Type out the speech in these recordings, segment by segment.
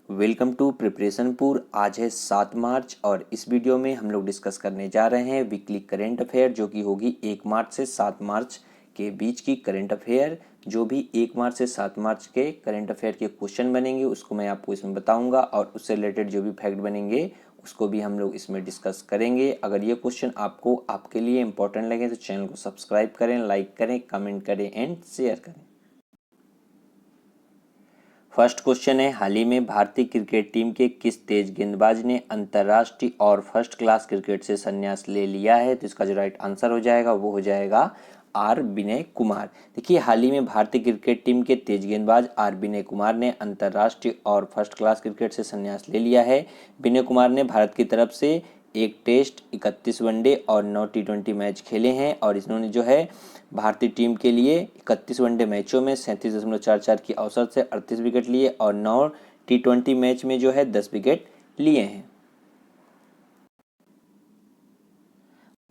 Welcome to प्रिपरेशनपुर। आज है 7 मार्च और इस वीडियो में हम लोग डिस्कस करने जा रहे हैं वीकली करंट अफेयर, जो कि होगी 1 मार्च से 7 मार्च के बीच की करंट अफेयर। जो भी 1 मार्च से 7 मार्च के करंट अफेयर के क्वेश्चन बनेंगे उसको मैं आपको इसमें बताऊंगा और उससे रिलेटेड जो भी फैक्ट बनेंगे उसको भी हम लोग इसमें डिस्कस करेंगे। अगर ये क्वेश्चन आपको आपके लिए इंपॉर्टेंट लगे तो चैनल को सब्सक्राइब करें, लाइक करें, कमेंट करें एंड शेयर करें। फर्स्ट क्वेश्चन है, हाल ही में भारतीय क्रिकेट टीम के किस तेज गेंदबाज ने अंतर्राष्ट्रीय और फर्स्ट क्लास क्रिकेट से संन्यास ले लिया है? तो इसका जो राइट आंसर हो जाएगा वो हो जाएगा आर विनय कुमार। देखिए, हाल ही में भारतीय क्रिकेट टीम के तेज गेंदबाज आर विनय कुमार ने अंतर्राष्ट्रीय और फर्स्ट क्लास क्रिकेट से संन्यास ले लिया है। विनय कुमार ने भारत की तरफ से 1 टेस्ट, 31 वनडे और 9 टी20 मैच खेले हैं और इन्होंने जो है भारतीय टीम के लिए 31 वनडे मैचों में 37.44 की औसत से 38 विकेट लिए और 9 टी20 मैच में जो है 10 विकेट लिए हैं।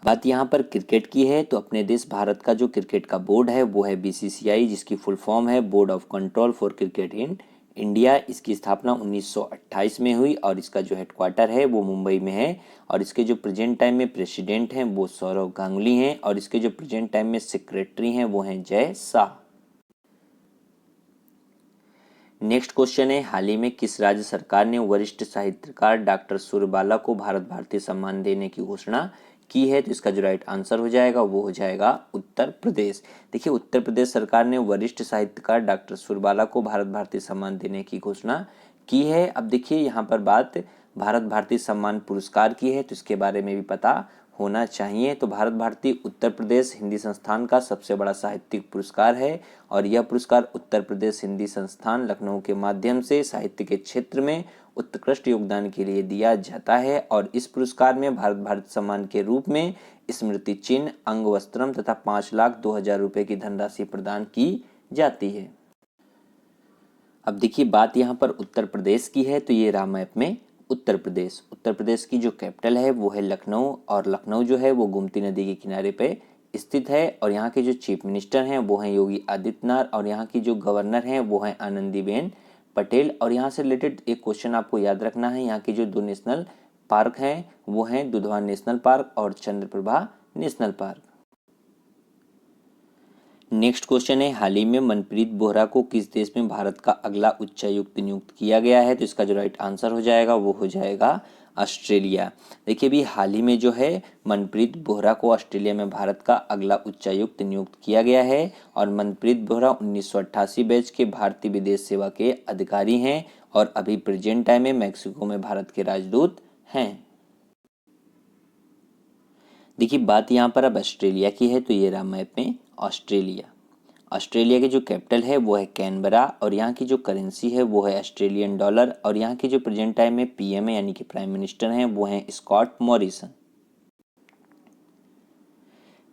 बात यहाँ पर क्रिकेट की है तो अपने देश भारत का जो क्रिकेट का बोर्ड है वो है बीसीसीआई, जिसकी फुल फॉर्म है board of control for cricket in India. इसकी स्थापना 1928 में हुई और इसका जो हेडक्वार्टर है वो मुंबई में है और इसके जो प्रेजेंट टाइम में प्रेसिडेंट हैं वो सौरव गांगुली हैं और इसके जो प्रेजेंट टाइम में सेक्रेटरी हैं वो हैं जय शाह। नेक्स्ट क्वेश्चन है, हाल ही में किस राज्य सरकार ने वरिष्ठ साहित्यकार डॉक्टर सूर्यबाला को भारत भारती सम्मान देने की घोषणा की है? तो इसका जो राइट आंसर हो जाएगा वो हो जाएगा उत्तर प्रदेश। देखिए, उत्तर प्रदेश सरकार ने वरिष्ठ साहित्यकार डॉक्टर सूर्यबाला को भारत भारती सम्मान देने की घोषणा की है। अब देखिए, यहाँ पर बात भारत भारती सम्मान पुरस्कार की है तो इसके बारे में भी पता होना चाहिए। तो भारत भारती उत्तर प्रदेश हिंदी संस्थान का सबसे बड़ा साहित्यिक पुरस्कार है और यह पुरस्कार उत्तर प्रदेश हिंदी संस्थान लखनऊ के माध्यम से साहित्य के क्षेत्र में उत्कृष्ट योगदान के लिए दिया जाता है और इस पुरस्कार में भारत भारती सम्मान के रूप में स्मृति चिन्ह, अंग वस्त्रम तथा 5,02,000 रुपए की धनराशि प्रदान की जाती है। अब देखिए, बात यहाँ पर उत्तर प्रदेश की है तो ये रहा मैप में उत्तर प्रदेश की जो कैपिटल है वो है लखनऊ और लखनऊ जो है वो गोमती नदी के किनारे पे स्थित है और यहाँ के जो चीफ मिनिस्टर हैं वो हैं योगी आदित्यनाथ और यहाँ की जो गवर्नर हैं वो हैं आनंदीबेन पटेल। और यहाँ से रिलेटेड एक क्वेश्चन आपको याद रखना है, यहाँ के जो 2 नेशनल पार्क हैं वो हैं दुधवा नेशनल पार्क और Chandraprabha national park. Next question है, हाल ही में मनप्रीत बोहरा को किस देश में भारत का अगला उच्चायुक्त नियुक्त किया गया है? तो इसका जो राइट आंसर हो जाएगा वो हो जाएगा ऑस्ट्रेलिया। देखिए, भी हाल ही में जो है मनप्रीत बोहरा को ऑस्ट्रेलिया में भारत का अगला उच्चायुक्त नियुक्त किया गया है और मनप्रीत बोहरा 1988 बैच के भारतीय विदेश सेवा के अधिकारी हैं और अभी प्रेजेंट टाइम में मैक्सिको में भारत के राजदूत हैं। देखिए, बात यहाँ पर अब ऑस्ट्रेलिया की है तो ये रहा मैप में ऑस्ट्रेलिया की जो कैपिटल है वो है कैनबरा और यहाँ की जो करेंसी है वो है ऑस्ट्रेलियन डॉलर और यहाँ की जो प्रेजेंट टाइम में पीएम है यानी कि प्राइम मिनिस्टर हैं वो हैं स्कॉट मॉरिसन।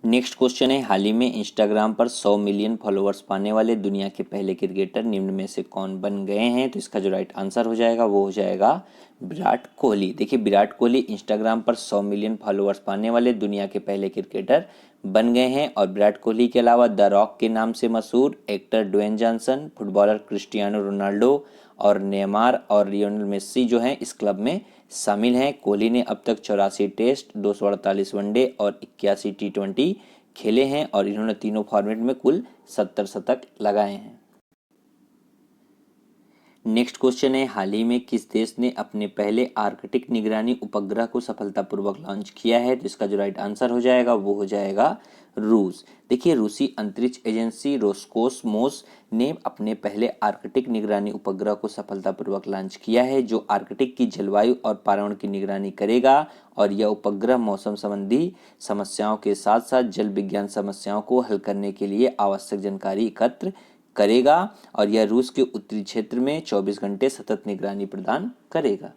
नेक्स्ट क्वेश्चन है, हाल ही में इंस्टाग्राम पर 100 मिलियन फॉलोअर्स पाने वाले दुनिया के पहले क्रिकेटर निम्न में से कौन बन गए हैं? तो इसका जो राइट आंसर हो जाएगा वो हो जाएगा विराट कोहली। देखिए, विराट कोहली इंस्टाग्राम पर 100 मिलियन फॉलोअर्स पाने वाले दुनिया के पहले क्रिकेटर बन गए हैं और विराट कोहली के अलावा द रॉक के नाम से मशहूर actor Dwayne Johnson, footballer Cristiano Ronaldo और नेमार और लियोनेल मेस्सी जो हैं इस क्लब में शामिल हैं। कोहली ने अब तक 84 टेस्ट, 248 वनडे और 81 टी20 खेले हैं और इन्होंने तीनों फॉर्मेट में कुल 70 शतक लगाए हैं। नेक्स्ट क्वेश्चन है, हाल ही में किस देश ने अपने पहले आर्कटिक निगरानी उपग्रह को सफलतापूर्वक लॉन्च किया है? तो इसका जो राइट आंसर हो जाएगा वो हो जाएगा रूस। देखिए, रूसी अंतरिक्ष एजेंसी रोस्कोसमोस ने अपने पहले आर्कटिक निगरानी उपग्रह को सफलतापूर्वक लॉन्च किया है जो आर्कटिक की जलवायु और पर्यावरण की निगरानी करेगा और यह उपग्रह मौसम संबंधी समस्याओं के साथ साथ जल विज्ञान समस्याओं को हल करने के लिए आवश्यक जानकारी एकत्र करेगा और यह रूस के उत्तरी क्षेत्र में 24 घंटे सतत निगरानी प्रदान करेगा।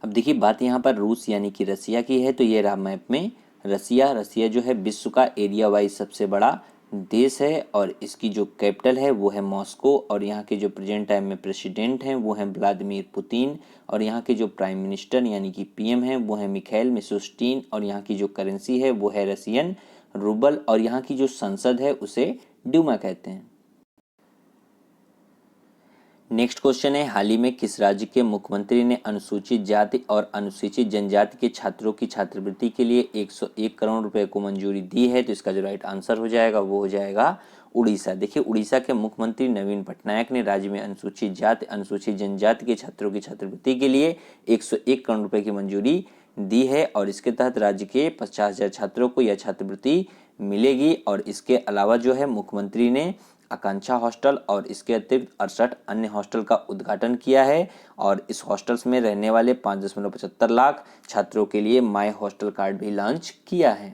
अब देखिए, बात यहाँ पर रूस यानी कि रसिया की है तो ये रहा मैप में रसिया जो है विश्व का एरिया वाइज सबसे बड़ा देश है और इसकी जो कैपिटल है वो है मॉस्को और यहाँ के जो प्रेजेंट टाइम में प्रेसिडेंट हैं वो हैं व्लादिमीर पुतिन और यहाँ के जो प्राइम मिनिस्टर यानी कि पीएम हैं वो हैं मिखाइल मिशुस्टिन और यहाँ की जो करेंसी है वो है रसियन रूबल और यहाँ की जो संसद है उसे ड्यूमा कहते हैं। नेक्स्ट क्वेश्चन है, हाल ही में किस राज्य के मुख्यमंत्री ने अनुसूचित जाति और अनुसूचित जनजाति के छात्रों की छात्रवृत्ति के लिए 101 करोड़ रुपए को मंजूरी दी है? तो इसका जो राइट आंसर हो जाएगा वो हो जाएगा उड़ीसा। देखिए, उड़ीसा के मुख्यमंत्री नवीन पटनायक ने राज्य में अनुसूचित जाति अनुसूचित जनजाति के छात्रों की छात्रवृत्ति के लिए 101 करोड़ रुपए की मंजूरी दी है और इसके तहत राज्य के 50,000 छात्रों को यह छात्रवृत्ति मिलेगी। और इसके अलावा जो है मुख्यमंत्री ने आकांक्षा हॉस्टल और इसके अतिरिक्त 68 अन्य हॉस्टल का उद्घाटन किया है और इस हॉस्टल्स में रहने वाले 5.75 लाख छात्रों के लिए माई हॉस्टल कार्ड भी लॉन्च किया है।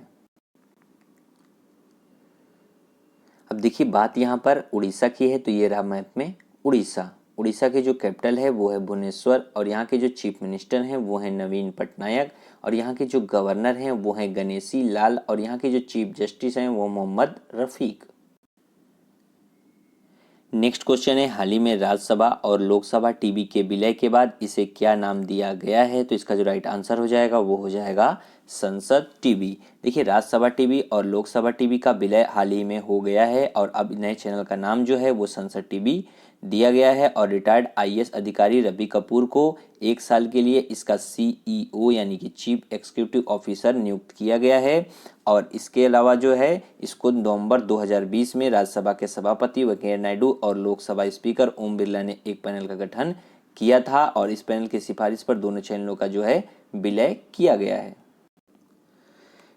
अब देखिए, बात यहाँ पर उड़ीसा की है, तो ये रहा मैप में उड़ीसा। उड़ीसा की जो कैपिटल है वो है भुवनेश्वर और यहाँ के जो चीफ मिनिस्टर हैं वो हैं नवीन पटनायक और यहाँ के जो गवर्नर हैं वो हैं गणेशी लाल और यहाँ के जो चीफ जस्टिस हैं वो मोहम्मद रफीक। नेक्स्ट क्वेश्चन है, हाल ही में राज्यसभा और लोकसभा टीवी के विलय के बाद इसे क्या नाम दिया गया है? तो इसका जो राइट आंसर हो जाएगा वो हो जाएगा संसद टीवी। देखिए, राज्यसभा टीवी और लोकसभा टीवी का विलय हाल ही में हो गया है और अब नए चैनल का नाम जो है वो संसद टीवी दिया गया है और रिटायर्ड आईएएस अधिकारी रवि कपूर को 1 साल के लिए इसका सीईओ यानी कि चीफ एग्जीक्यूटिव ऑफिसर नियुक्त किया गया है। और इसके अलावा जो है इसको नवंबर 2020 में राज्यसभा के सभापति वेंकैया नायडू और लोकसभा स्पीकर ओम बिरला ने एक पैनल का गठन किया था और इस पैनल की सिफारिश पर दोनों चैनलों का जो है विलय किया गया है।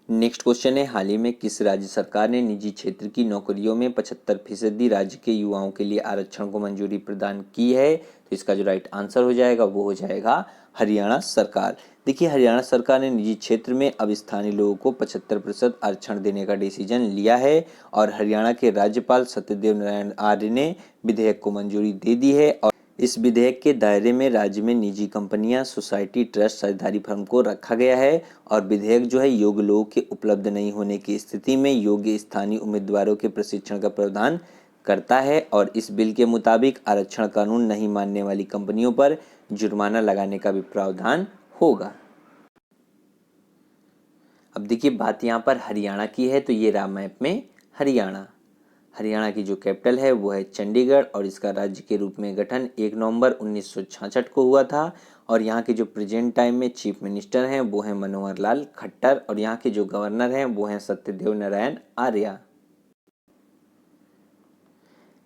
नेक्स्ट क्वेश्चन है, हाल ही में किस राज्य सरकार ने निजी क्षेत्र की नौकरियों में 75% राज्य के युवाओं के लिए आरक्षण को मंजूरी प्रदान की है? तो इसका जो राइट आंसर हो जाएगा वो हो जाएगा हरियाणा सरकार। देखिए, हरियाणा सरकार ने निजी क्षेत्र में अब स्थानीय लोगों को 75% आरक्षण देने का डिसीजन लिया है और हरियाणा के राज्यपाल सत्यदेव नारायण आर्य ने विधेयक को मंजूरी दे दी है। और इस विधेयक के दायरे में राज्य में निजी कंपनियां, सोसाइटी, ट्रस्ट, साझेदारी फर्म को रखा गया है और विधेयक जो है योग्य लोगों के उपलब्ध नहीं होने की स्थिति में योग्य स्थानीय उम्मीदवारों के प्रशिक्षण का प्रावधान करता है और इस बिल के मुताबिक आरक्षण कानून नहीं मानने वाली कंपनियों पर जुर्माना लगाने का भी प्रावधान होगा। अब देखिए, बात यहाँ पर हरियाणा की है, तो ये रहा मैप में हरियाणा। हरियाणा की जो कैपिटल है वो है चंडीगढ़ और इसका राज्य के रूप में गठन 1 नवंबर 1966 को हुआ था और यहाँ के जो प्रेजेंट टाइम में चीफ मिनिस्टर हैं वो हैं मनोहर लाल खट्टर और यहाँ के जो गवर्नर हैं वो हैं सत्यदेव नारायण आर्य।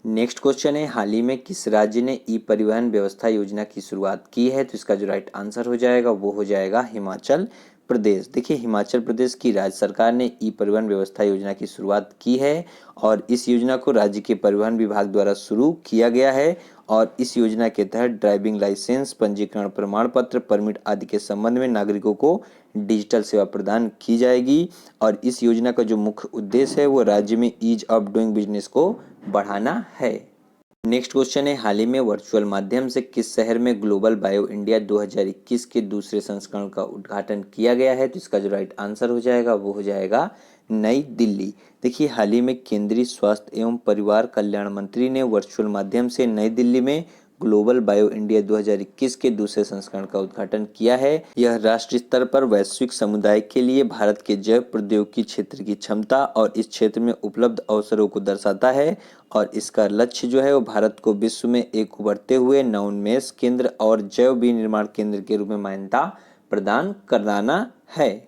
नेक्स्ट क्वेश्चन है, हाल ही में किस राज्य ने ई परिवहन व्यवस्था योजना की शुरुआत की है? तो इसका जो राइट आंसर हो जाएगा वो हो जाएगा हिमाचल प्रदेश। देखिए, हिमाचल प्रदेश की राज्य सरकार ने ई परिवहन व्यवस्था योजना की शुरुआत की है और इस योजना को राज्य के परिवहन विभाग द्वारा शुरू किया गया है और इस योजना के तहत ड्राइविंग लाइसेंस, पंजीकरण प्रमाण पत्र, परमिट आदि के संबंध में नागरिकों को डिजिटल सेवा प्रदान की जाएगी और इस योजना का जो मुख्य उद्देश्य है वो राज्य में ईज ऑफ डूइंग बिजनेस को बढ़ाना है। नेक्स्ट क्वेश्चन है, हाल ही में वर्चुअल माध्यम से किस शहर में ग्लोबल बायो इंडिया 2021 के दूसरे संस्करण का उद्घाटन किया गया है? तो इसका जो राइट आंसर हो जाएगा वो हो जाएगा नई दिल्ली। देखिए, हाल ही में केंद्रीय स्वास्थ्य एवं परिवार कल्याण मंत्री ने वर्चुअल माध्यम से नई दिल्ली में ग्लोबल बायो इंडिया 2021 के दूसरे संस्करण का उद्घाटन किया है। यह राष्ट्रीय स्तर पर वैश्विक समुदाय के लिए भारत के जैव प्रौद्योगिकी क्षेत्र की क्षमता और इस क्षेत्र में उपलब्ध अवसरों को दर्शाता है और इसका लक्ष्य जो है वो भारत को विश्व में एक उभरते हुए नवोन्मेष केंद्र और जैव विनिर्माण केंद्र के रूप में मान्यता प्रदान कराना है।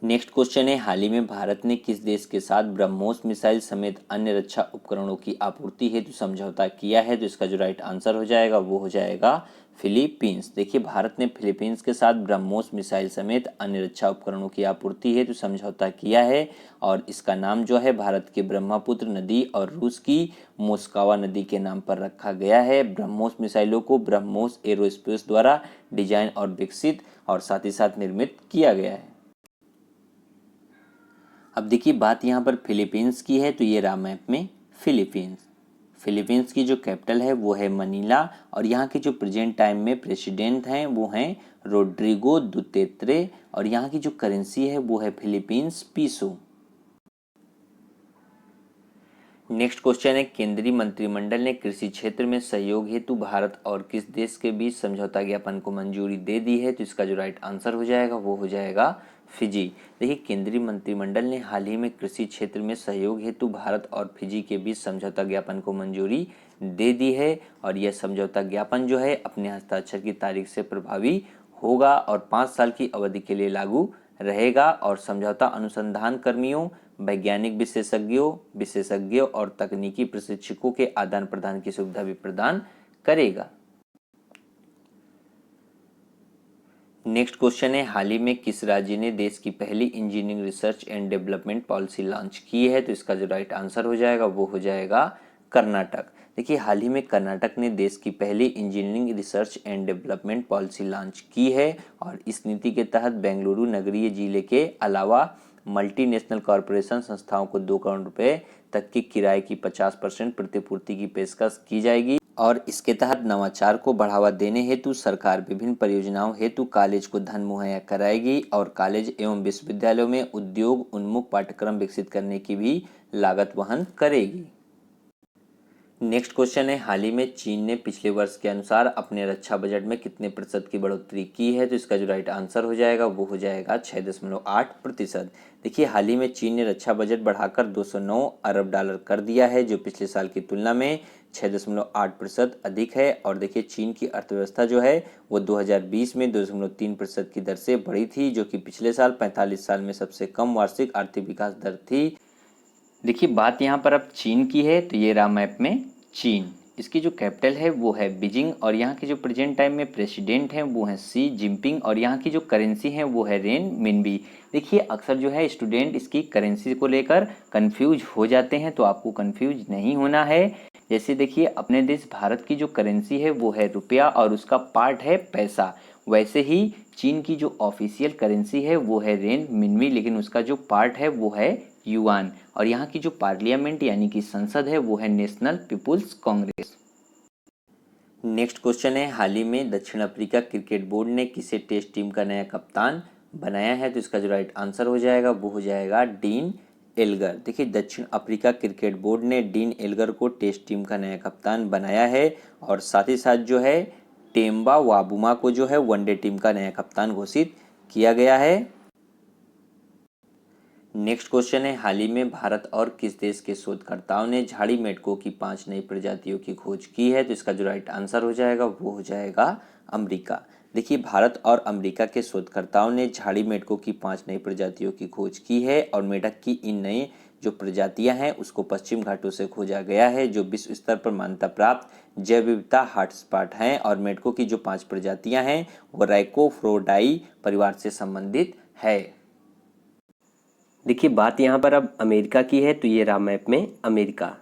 नेक्स्ट क्वेश्चन है, हाल ही में भारत ने किस देश के साथ ब्रह्मोस मिसाइल समेत अन्य रक्षा उपकरणों की आपूर्ति हेतु समझौता किया है? तो इसका जो राइट आंसर हो जाएगा वो हो जाएगा फिलीपींस। देखिए, भारत ने फिलीपींस के साथ ब्रह्मोस मिसाइल समेत अन्य रक्षा उपकरणों की आपूर्ति हेतु समझौता किया है और इसका नाम जो है भारत के ब्रह्मपुत्र नदी और रूस की मोस्कवा नदी के नाम पर रखा गया है। ब्रह्मोस मिसाइलों को ब्रह्मोस एरोस्पेस द्वारा डिजाइन और विकसित और साथ ही साथ निर्मित किया गया है। अब देखिए, बात यहाँ पर फिलीपींस की है, तो ये रहा मैप में फिलीपींस। फिलीपींस की जो कैपिटल है वो है मनीला और यहाँ के जो प्रेजेंट टाइम में प्रेसिडेंट हैं वो हैं रोड्रिगो दुतेर्ते और यहाँ की जो करेंसी है वो है फिलीपींस पीसो। नेक्स्ट क्वेश्चन है, केंद्रीय मंत्रिमंडल ने कृषि क्षेत्र में सहयोग हेतु भारत और किस देश के बीच समझौता ज्ञापन को मंजूरी दे दी है? तो इसका जो राइट आंसर हो जाएगा वो हो जाएगा फिजी। देखिए केंद्रीय मंत्रिमंडल ने हाल ही में कृषि क्षेत्र में सहयोग हेतु भारत और फिजी के बीच समझौता ज्ञापन को मंजूरी दे दी है और यह समझौता ज्ञापन जो है अपने हस्ताक्षर की तारीख से प्रभावी होगा और 5 साल की अवधि के लिए लागू रहेगा और समझौता अनुसंधान कर्मियों, वैज्ञानिक विशेषज्ञों और तकनीकी प्रशिक्षकों के आदान प्रदान की सुविधा भी प्रदान करेगा। नेक्स्ट क्वेश्चन है, हाल ही में किस राज्य ने देश की पहली engineering research and development policy launch की है? तो इसका जो राइट आंसर हो जाएगा वो हो जाएगा कर्नाटक। देखिए हाल ही में कर्नाटक ने देश की पहली engineering research and development policy launch की है और इस नीति के तहत बेंगलुरु नगरीय जिले के अलावा मल्टीनेशनल कॉरपोरेशन संस्थाओं को 2 करोड़ रुपए तक की किराए की 50% प्रतिपूर्ति की पेशकश की जाएगी और इसके तहत नवाचार को बढ़ावा देने हेतु सरकार विभिन्न परियोजनाओं हेतु कॉलेज को धन मुहैया कराएगी और कॉलेज एवं विश्वविद्यालयों में उद्योग उन्मुख पाठ्यक्रम विकसित करने की भी लागत वहन करेगी। नेक्स्ट क्वेश्चन है, हाल ही में चीन ने पिछले वर्ष के अनुसार अपने रक्षा बजट में कितने प्रतिशत की बढ़ोतरी की है? तो इसका जो राइट आंसर हो जाएगा वो हो जाएगा 6.8%। देखिए हाल ही में चीन ने रक्षा बजट बढ़ाकर 209 अरब डॉलर कर दिया है जो पिछले साल की तुलना में 6.8% अधिक है और देखिए चीन की अर्थव्यवस्था जो है वो 2020 में 2.3% की दर से बढ़ी थी जो कि पिछले साल 45 साल में सबसे कम वार्षिक आर्थिक विकास दर थी। देखिए बात यहाँ पर अब चीन की है तो ये रहा मैप में चीन, इसकी जो कैपिटल है वो है बीजिंग और यहाँ के जो प्रेजेंट टाइम में प्रेसिडेंट हैं वो हैं शी जिनपिंग और यहाँ की जो करेंसी है वो है रेन मिनबी। देखिए अक्सर जो है स्टूडेंट इसकी करेंसी को लेकर कंफ्यूज हो जाते हैं तो आपको कंफ्यूज नहीं होना है। जैसे देखिए अपने देश भारत की जो करेंसी है वो है रुपया और उसका पार्ट है पैसा, वैसे ही चीन की जो ऑफिशियल करेंसी है वो है रेन मिनबी लेकिन उसका जो पार्ट है वो है युआन और यहाँ की जो पार्लियामेंट यानी कि संसद है वो है national people's congress. Next question है, हाल ही में दक्षिण अफ्रीका क्रिकेट बोर्ड ने किसे टेस्ट टीम का नया कप्तान बनाया है? तो इसका जो राइट आंसर हो जाएगा वो हो जाएगा डीन एल्गर। देखिए दक्षिण अफ्रीका क्रिकेट बोर्ड ने डीन एल्गर को टेस्ट टीम का नया कप्तान बनाया है और साथ ही साथ जो है टेम्बा वाबुमा को जो है वनडे टीम का नया कप्तान घोषित किया गया है। नेक्स्ट क्वेश्चन है, हाल ही में भारत और किस देश के शोधकर्ताओं ने झाड़ी मेंढकों की 5 नई प्रजातियों की खोज की है? तो इसका जो राइट आंसर हो जाएगा वो हो जाएगा अमेरिका। देखिए भारत और अमेरिका के शोधकर्ताओं ने झाड़ी मेंढकों की 5 नई प्रजातियों की खोज की है और मेंढक की इन नई जो प्रजातियां हैं उसको पश्चिम घाटों से खोजा गया है जो विश्व स्तर पर मान्यता प्राप्त जैव विविधता हॉटस्पॉट हैं और मेंढकों की जो 5 प्रजातियां हैं वो राइकोफ्रोडाई परिवार से संबंधित है। देखिए बात यहाँ पर अब अमेरिका की है तो ये रहा मैप में अमेरिका।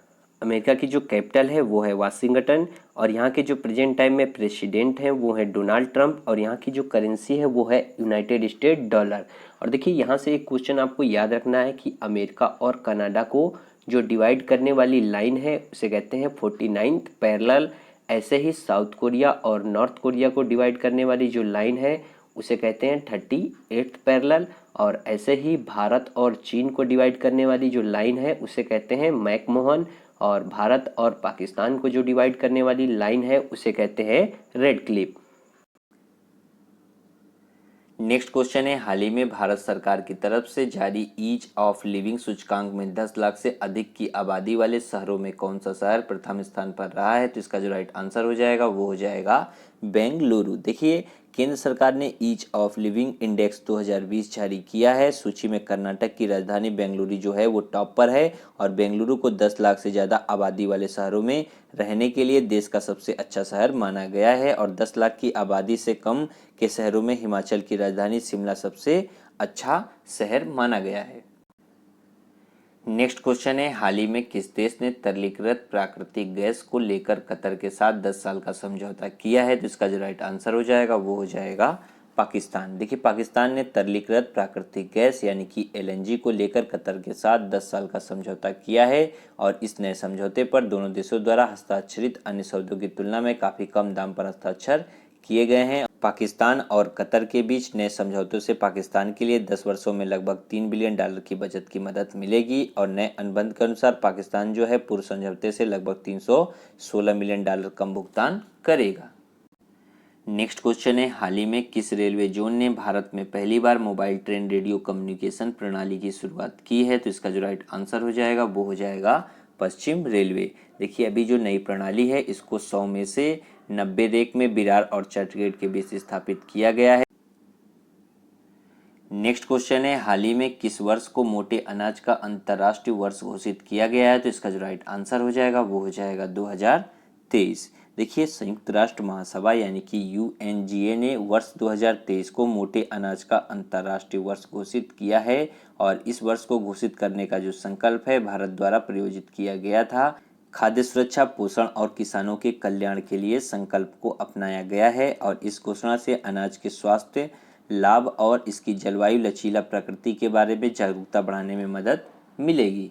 अमेरिका की जो कैपिटल है वो है वाशिंगटन और यहाँ के जो प्रेजेंट टाइम में प्रेसिडेंट हैं वो है डोनाल्ड ट्रंप और यहाँ की जो करेंसी है वो है यूनाइटेड स्टेट डॉलर। और देखिए यहाँ से एक क्वेश्चन आपको याद रखना है कि अमेरिका और कनाडा को जो डिवाइड करने वाली लाइन है उसे कहते हैं 49th पैरेलल। ऐसे ही साउथ कोरिया और नॉर्थ कोरिया को डिवाइड करने वाली जो लाइन है उसे कहते हैं 38th पैरेलल और ऐसे ही भारत और चीन को डिवाइड करने वाली जो लाइन है उसे कहते हैं मैकमोहन और भारत और पाकिस्तान को जो डिवाइड करने वाली लाइन है उसे कहते हैं रेड क्लिफ। नेक्स्ट क्वेश्चन है, हाल ही में भारत सरकार की तरफ से जारी ईज ऑफ लिविंग सूचकांक में 10 लाख से अधिक की आबादी वाले शहरों में कौन सा शहर प्रथम स्थान पर रहा है? तो इसका जो राइट आंसर हो जाएगा वो हो जाएगा बेंगलुरु। देखिए केंद्र सरकार ने ईज ऑफ लिविंग इंडेक्स 2020 जारी किया है। सूची में कर्नाटक की राजधानी बेंगलुरु जो है वो टॉप पर है और बेंगलुरु को 10 लाख से ज़्यादा आबादी वाले शहरों में रहने के लिए देश का सबसे अच्छा शहर माना गया है और 10 लाख की आबादी से कम के शहरों में हिमाचल की राजधानी शिमला सबसे अच्छा शहर माना गया है। नेक्स्ट क्वेश्चन है, हाल ही में किस देश ने तरलीकृत प्राकृतिक गैस को लेकर कतर के साथ 10 साल का समझौता किया है? तो इसका जो राइट आंसर हो जाएगा वो हो जाएगा पाकिस्तान। देखिए पाकिस्तान ने तरलीकृत प्राकृतिक गैस यानी कि एलएनजी को लेकर कतर के साथ 10 साल का समझौता किया है और इस नए समझौते पर दोनों देशों द्वारा हस्ताक्षरित अन्य शब्दों की तुलना में काफ़ी कम दाम पर हस्ताक्षर किए गए हैं। पाकिस्तान और कतर के बीच नए समझौतों से पाकिस्तान के लिए 10 वर्षों में लगभग $3 बिलियन की बचत की मदद मिलेगी और नए अनुबंध के अनुसार पाकिस्तान जो है पूर्व समझौते से लगभग $316 मिलियन कम भुगतान करेगा। नेक्स्ट क्वेश्चन है, हाल ही में किस रेलवे जोन ने भारत में पहली बार मोबाइल ट्रेन रेडियो कम्युनिकेशन प्रणाली की शुरुआत की है? तो इसका जो राइट आंसर हो जाएगा वो हो जाएगा पश्चिम रेलवे। देखिए अभी जो नई प्रणाली है इसको 100 में से 90 रेक में विरार और चर्चगेट के बीच स्थापित किया गया है। नेक्स्ट क्वेश्चन है, हाल ही में किस वर्ष को मोटे अनाज का अंतर्राष्ट्रीय वर्ष घोषित किया गया है? तो इसका जो राइट आंसर हो जाएगा वो हो जाएगा 2023। देखिए संयुक्त राष्ट्र महासभा यानी कि यूएनजीए ने वर्ष 2023 को मोटे अनाज का अंतर्राष्ट्रीय वर्ष घोषित किया है और इस वर्ष को घोषित करने का जो संकल्प है भारत द्वारा प्रायोजित किया गया था। खाद्य सुरक्षा, पोषण और किसानों के कल्याण के लिए संकल्प को अपनाया गया है और इस घोषणा से अनाज के स्वास्थ्य लाभ और इसकी जलवायु लचीला प्रकृति के बारे में जागरूकता बढ़ाने में मदद मिलेगी।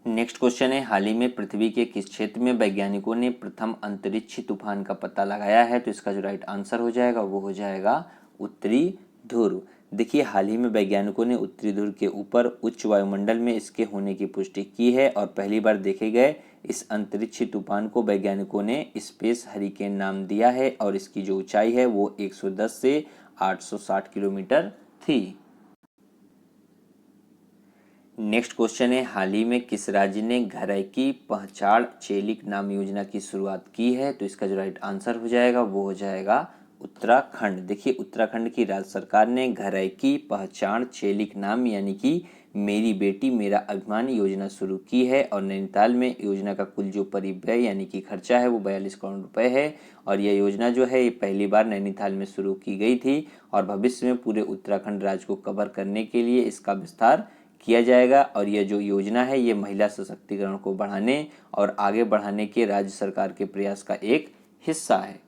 नेक्स्ट क्वेश्चन है, हाल ही में पृथ्वी के किस क्षेत्र में वैज्ञानिकों ने प्रथम अंतरिक्ष तूफान का पता लगाया है? तो इसका जो राइट आंसर हो जाएगा वो हो जाएगा उत्तरी ध्रुव। देखिए हाल ही में वैज्ञानिकों ने उत्तरी ध्रुव के ऊपर उच्च वायुमंडल में इसके होने की पुष्टि की है और पहली बार देखे गए इस अंतरिक्ष तूफान को वैज्ञानिकों ने स्पेस हरिकेन नाम दिया है और इसकी जो ऊंचाई है वो 110 से 860 किलोमीटर थी। नेक्स्ट क्वेश्चन है, हाल ही में किस राज्य ने घरै की पहचान चेलिक नाम योजना की शुरुआत की है? तो इसका जो राइट आंसर हो जाएगा वो हो जाएगा उत्तराखंड। देखिए उत्तराखंड की राज्य सरकार ने घरै की पहचान चेलिक नाम यानी कि मेरी बेटी मेरा अभिमान योजना शुरू की है और नैनीताल में योजना का कुल जो परिव्यय यानी कि खर्चा है वो 42 करोड़ रुपए है और यह योजना जो है ये पहली बार नैनीताल में शुरू की गई थी और भविष्य में पूरे उत्तराखंड राज्य को कवर करने के लिए इसका विस्तार किया जाएगा और यह जो योजना है ये महिला सशक्तिकरण को बढ़ाने और आगे बढ़ाने के राज्य सरकार के प्रयास का एक हिस्सा है।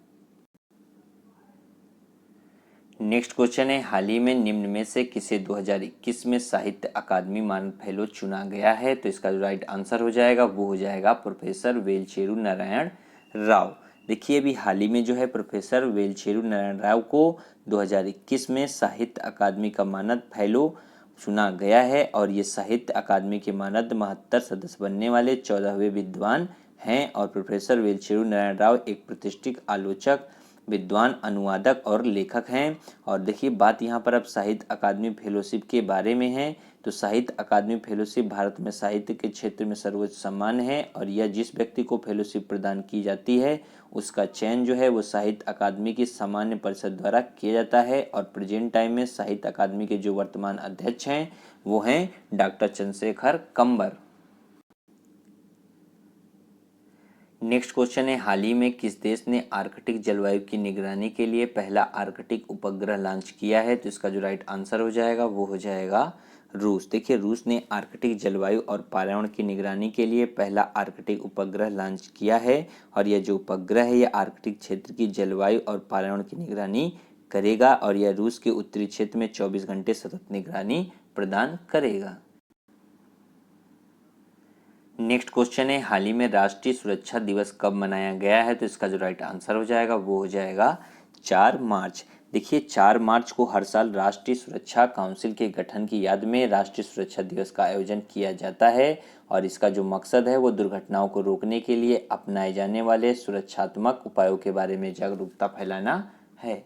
नेक्स्ट क्वेश्चन है, हाल ही में निम्न में से किसे 2021 में साहित्य अकादमी मानद फेलो चुना गया है? तो इसका जो राइट आंसर हो जाएगा वो हो जाएगा प्रोफेसर वेलचेरू नारायण राव। देखिए अभी हाल ही में जो है प्रोफेसर वेलचेरू नारायण राव को 2021 में साहित्य अकादमी का मानद फेलो चुना गया है और ये साहित्य अकादमी के मानद 72 सदस्य बनने वाले 14वें विद्वान हैं और प्रोफेसर वेलचेरू नारायण राव एक प्रतिष्ठित आलोचक, विद्वान, अनुवादक और लेखक हैं। और देखिए बात यहाँ पर अब साहित्य अकादमी फेलोशिप के बारे में है तो साहित्य अकादमी फेलोशिप भारत में साहित्य के क्षेत्र में सर्वोच्च सम्मान है और यह जिस व्यक्ति को फेलोशिप प्रदान की जाती है उसका चयन जो है वो साहित्य अकादमी की सामान्य परिषद द्वारा किया जाता है और प्रेजेंट टाइम में साहित्य अकादमी के जो वर्तमान अध्यक्ष हैं वो हैं डॉक्टर चंद्रशेखर कंबर। नेक्स्ट क्वेश्चन है, हाल ही में किस देश ने आर्कटिक जलवायु की निगरानी के लिए पहला आर्कटिक उपग्रह लॉन्च किया है? तो इसका जो राइट आंसर हो जाएगा वो हो जाएगा रूस। देखिए रूस ने आर्कटिक जलवायु और पर्यावरण की निगरानी के लिए पहला आर्कटिक उपग्रह लॉन्च किया है और यह जो उपग्रह है यह आर्कटिक क्षेत्र की जलवायु और पर्यावरण की निगरानी करेगा और यह रूस के उत्तरी क्षेत्र में 24 घंटे सतत निगरानी प्रदान करेगा। नेक्स्ट क्वेश्चन है, हाल ही में राष्ट्रीय सुरक्षा दिवस कब मनाया गया है? तो इसका जो राइट आंसर हो जाएगा वो हो जाएगा 4 मार्च। देखिए 4 मार्च को हर साल राष्ट्रीय सुरक्षा काउंसिल के गठन की याद में राष्ट्रीय सुरक्षा दिवस का आयोजन किया जाता है और इसका जो मकसद है वो दुर्घटनाओं को रोकने के लिए अपनाए जाने वाले सुरक्षात्मक उपायों के बारे में जागरूकता फैलाना है।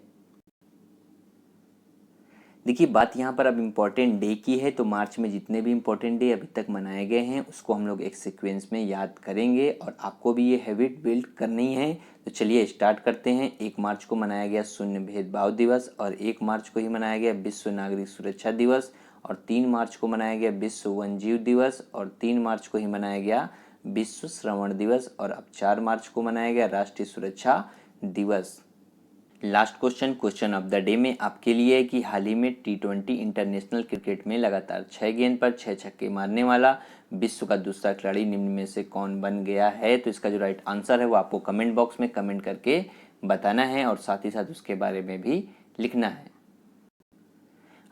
देखिए बात यहाँ पर अब इम्पोर्टेंट डे की है तो मार्च में जितने भी इम्पोर्टेंट डे अभी तक मनाए गए हैं उसको हम लोग एक सीक्वेंस में याद करेंगे और आपको भी ये हैबिट बिल्ड करनी है। तो चलिए स्टार्ट करते हैं। 1 मार्च को मनाया गया शून्य भेदभाव दिवस और 1 मार्च को ही मनाया गया विश्व नागरिक सुरक्षा दिवस और 3 मार्च को मनाया गया विश्व वन्यजीव दिवस और 3 मार्च को ही मनाया गया विश्व श्रवण दिवस और अब 4 मार्च को मनाया गया राष्ट्रीय सुरक्षा दिवस। Last question of the day में आपके लिए है कि हाल ही में T20 इंटरनेशनल क्रिकेट में लगातार 6 गेंद पर 6 छक्के मारने वाला विश्व का दूसरा खिलाड़ी निम्न में से कौन बन गया है? तो इसका जो राइट आंसर है वो आपको कमेंट बॉक्स में कमेंट करके बताना है और साथ ही साथ उसके बारे में भी लिखना है।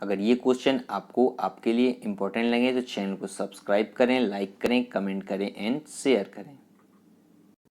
अगर ये क्वेश्चन आपको आपके लिए इम्पोर्टेंट लगे तो चैनल को सब्सक्राइब करें, लाइक करें, कमेंट करें एंड शेयर करें।